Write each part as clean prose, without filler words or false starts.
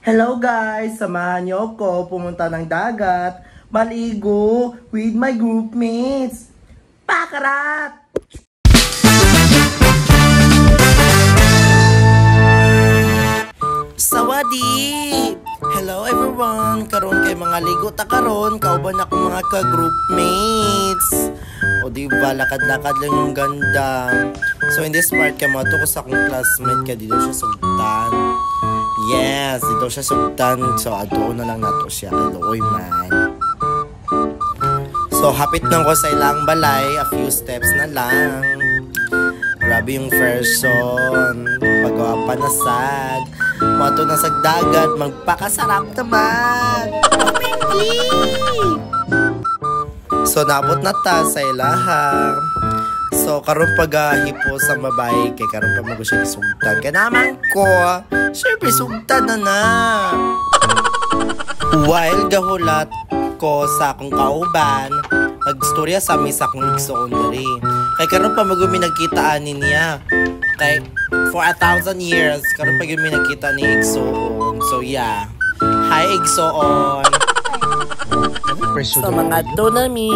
Hello guys! Samahan niyo ko pumunta ng dagat, maligo with my groupmates. Pakarat! Sawadi! Hello everyone! Karon kay mga ligo ta karon, kauban akong mga ka-groupmates. O diba, lakad-lakad lang yung ganda. So in this part, kamato ko sa akong classmate kaya dito siya sugtan. Yes, dito siya sugtan. So adoon na lang nato siya. Kaluoy man. So hapit nang ko sa ilang balay, a few steps na lang. Grabe yung version. Pagawa pa na sad. Mato na sa dagat, magpakasarap naman. So naabot na ta sa ilaha. So karon pag-hipo sa babae kay karon pa mago siya sugtan. Kaya naman ko, syempre sugtan na. While gahulat ko sa akong kauban, nagstorya sa amin sa akong igsoon diri. Kay karon pa mago mi nagkitaan niya. Kay for 1,000 years karon pa gyud mi nagkita ni igsoon. So yeah. Hi igsoon. Sa mga to nami.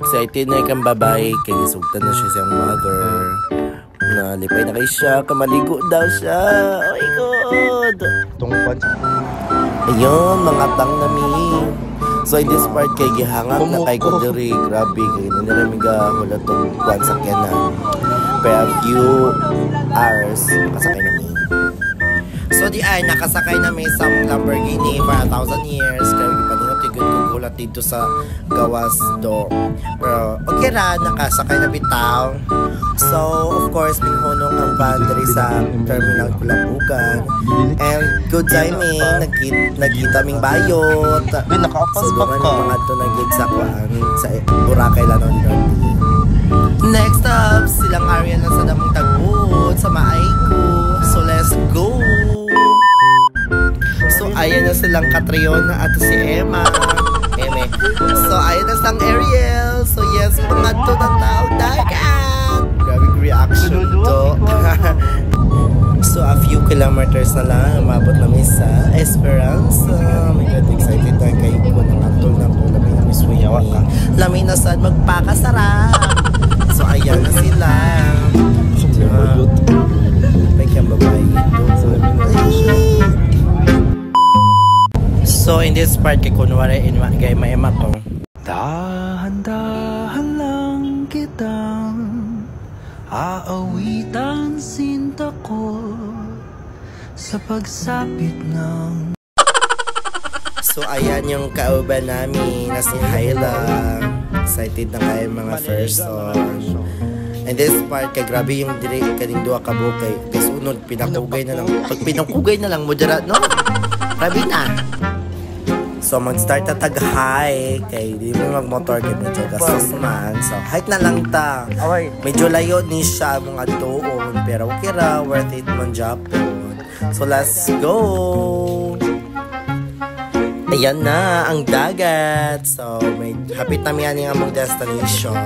Excited na ikang babae kay gisugtan na siya siyang mother. Nalipay na kay siya, kamaligo daw siya. Oh my God! Tungkod. Ayun, mga tang nami. So in this part kay gihangat na kay Goderi. Grabe, kay naniramiga hula itong kwan sa kenan. Per a few hours, nakasakay nami. So di ay, nakasakay namin sa Lamborghini for 1,000 years. Kaya ipaningot yung gugulat dito sa gawas do. Pero okay ra, nakasakay na bitaw. So of course, binghunong ang boundary sa terminal Kulambugan. And good timing, nagkita ming bayot. So duman yung mga ito nagig sa kuan, sa Boracay lang ng Norte. Next up, silang area na sa damong tagbut, sa Maayko. So let's go! So ayan na silang Catriona at si Emma. So ayan na silang Ariel. So yes, mga to ng tao dagat. Grabe reaction to. So a few kilometers na lang, mabot namin sa Esperanza. Oh my God, excited na kayo ko ng atol na po. Lamin na swimming. Lamin na saan magpakasarap. So ayan na sila. May kang babae ito. So in this part kay kunwari kay maema ko. Dahan-dahan lang kitang aawitan sinta ko sa pagsapit ng. So ayan yung kauban namin na si Hyla. Excited na kayo mga first song. And this part kay grabe yung dire kaning duha ka bukay. Kasi unod pinakugay na lang. Pag pinakugay na lang mo dira no. Grabe na. So mag-start na tag-hike kay di mo mag-motor kay medyo gastos man. So hike na lang ta. Medyo layo ni siya mga doon pero okay ra, worth it man Japon. So let's go. Ayan na ang dagat. So may hapit na miyan yung among destination.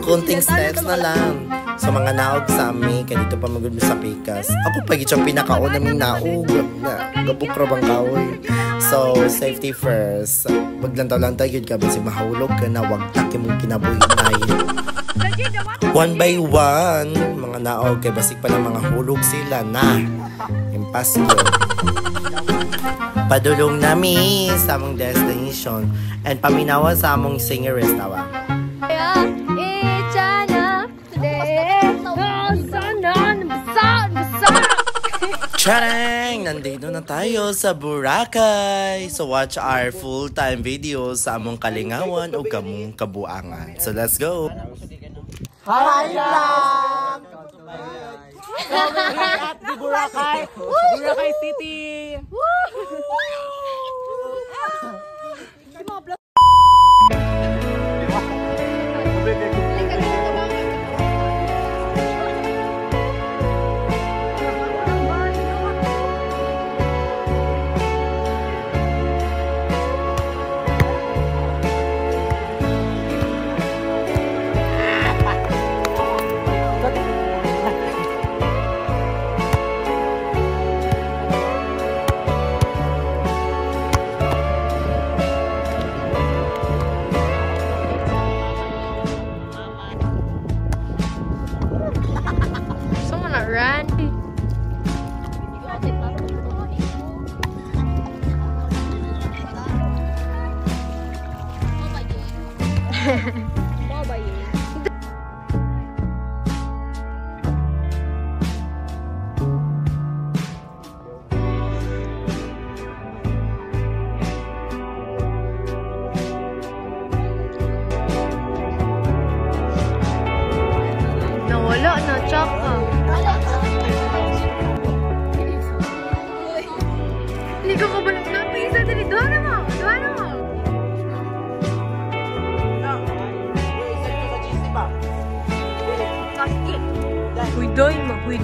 Kunting steps na lang. So mga naog sa amin kaya dito pa magod sa Pikas. Ako pag itong pinakaon namin naog na gabukro bang kaoy. So safety first. Maglantaw-lantaw yun ka kasi mahulog ka na wag taki mong kinabuhinay. One by one mga naog kaya basig pa ng mga hulog sila na impossible. Padulong nami sa among destination and paminawa sa among singeress tawa. Charang! Nandito na tayo sa Boracay. So watch our full-time videos sa among kalingawan o kamong kabuangan. So let's go! Hi lang! At di Boracay! Boracay City! Nawala na, tsaka. Hindi ko kabalang na. Pisa, dali. Doon na mo. Doon na mo. Uy, doy mo. Uy,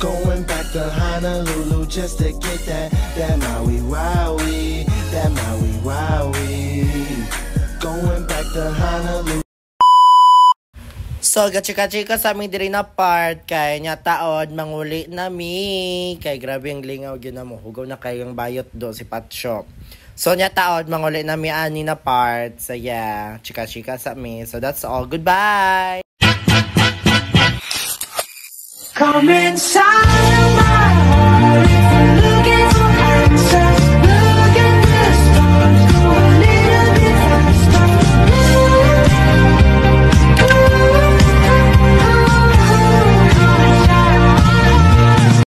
Going back to Honolulu just to get that Maui Wowie, that Maui Wowie. Going back to Honolulu. So, gachika-chika sa amin diri na part kay nya taod manguli nami kay grabe ang lingaw gyud na mo. Hugaw na kayong bayot do si Pat Shop. So, nya taod manguli nami ani na part. So, yeah, chika-chika sa amin. So, that's all. Goodbye. Come inside my